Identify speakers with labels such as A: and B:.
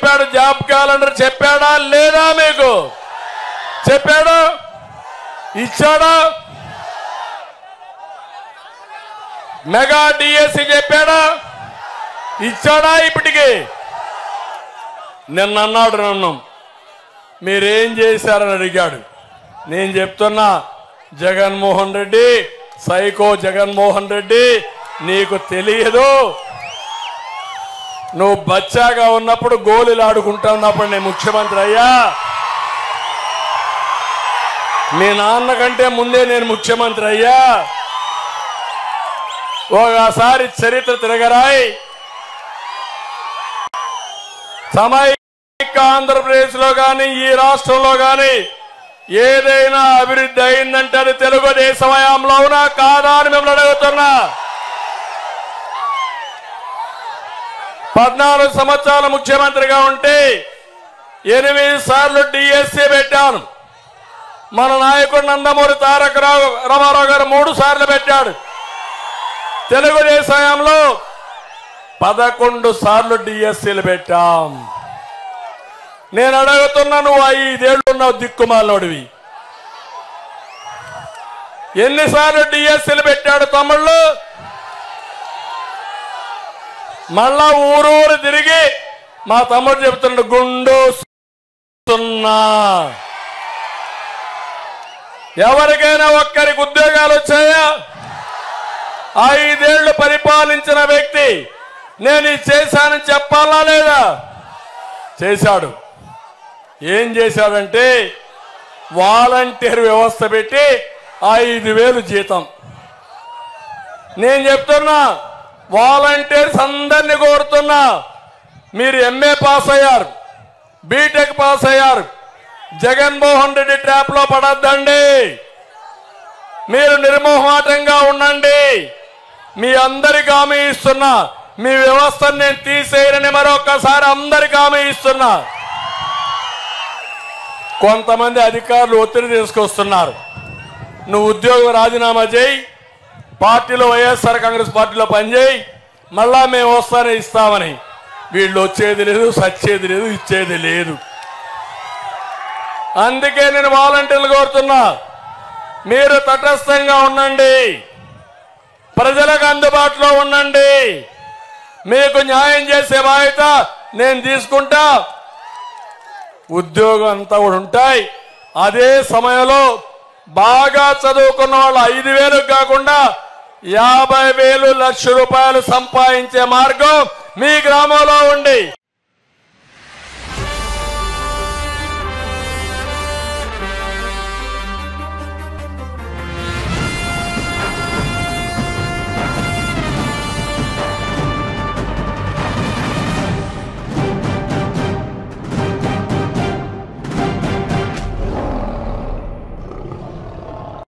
A: చెప్పాడు job calendar చెప్పాడా లేదా మీకు చెప్పాడా ఇచ్చాడా మెగా డిఎస్సి చెప్పాడా ఇచ్చాడా ఇప్పటికి నిన్న అన్నాడు నన్ను మీరేం చేశారని అడిగాడు నేను చెప్తున్నా జగన్మోహన్ రెడ్డి సైకో జగన్మోహన్ రెడ్డి నీకు తెలియదు నువ్వు బచ్చాగా ఉన్నప్పుడు గోళీలు ఆడుకుంటా ఉన్నప్పుడు నేను ముఖ్యమంత్రి అయ్యా మీ నాన్న కంటే ముందే నేను ముఖ్యమంత్రి అయ్యా ఒకసారి చరిత్ర తిరగరాయి సమైక్య ఆంధ్రప్రదేశ్ లో కానీ ఈ రాష్ట్రంలో కానీ ఏదైనా అభివృద్ధి అయిందంటే అది తెలుగుదేశం హయాంలోనా కాదా అని మిమ్మల్ని అడుగుతున్నా 14 సంవత్సరాల ముఖ్యమంత్రిగా ఉంటే 8 సార్లు డిఎస్సి పెట్టాను మన నాయకుడు నందమూరి తారక రామారావు గారు 3 సార్లు పెట్టాడు తెలుగుదేశం హయాంలో 11 సార్లు డిఎస్సీలు పెట్టాం నేను అడుగుతున్నా నువ్వు 5 ఏళ్ళు ఉన్నావు దిక్కుమాలోడివి ఎన్నిసార్లు డిఎస్సీలు పెట్టాడు తమ్ముళ్ళు మళ్ళా ఊరూరు తిరిగి మా తమ్ముడు చెబుతున్నాడు గుండు 0 ఎవరికైనా ఒక్కరికి ఉద్యోగాలు వచ్చాయా 5 ఏళ్లు పరిపాలించిన వ్యక్తి నేను ఇది చేశానని చెప్పాలా లేదా చేశాడు ఏం చేశాడంటే వాలంటీర్ వ్యవస్థ పెట్టి 5,000 జీతం నేను చెప్తున్నా వాలంటీర్స్ అందరినీ కోరుతున్నా మీరు ఎంఏ పాస్ అయ్యారు బీటెక్ పాస్ అయ్యారు జగన్మోహన్ రెడ్డి ట్రాప్ లో పడద్దండి మీరు నిర్మోహమాటంగా ఉండండి మీ అందరికి హామీ ఇస్తున్నా మీ వ్యవస్థను నేను తీసేయనని మరొకసారి అందరికి హామీ ఇస్తున్నా కొంతమంది అధికారులు ఒత్తిడి తీసుకొస్తున్నారు నువ్వు ఉద్యోగం రాజీనామా చేయి పార్టీలో వైఎస్ఆర్ కాంగ్రెస్ పార్టీలో పనిచేయి మళ్ళా మేము వస్తానే ఇస్తామని వీళ్ళు వచ్చేది లేదు సచ్చేది లేదు ఇచ్చేది లేదు అందుకే నేను వాలంటీర్లు కోరుతున్నా మీరు తటస్థంగా ఉండండి ప్రజలకు అందుబాటులో ఉండండి మీకు న్యాయం చేసే బాధ్యత నేను తీసుకుంటా ఉద్యోగం అంతా కూడా ఉంటాయి అదే సమయంలో బాగా చదువుకున్న వాళ్ళు 5,000 కాకుండా 50,000 లక్ష రూపాయలు సంపాదించే మార్గం మీ గ్రామంలో ఉంది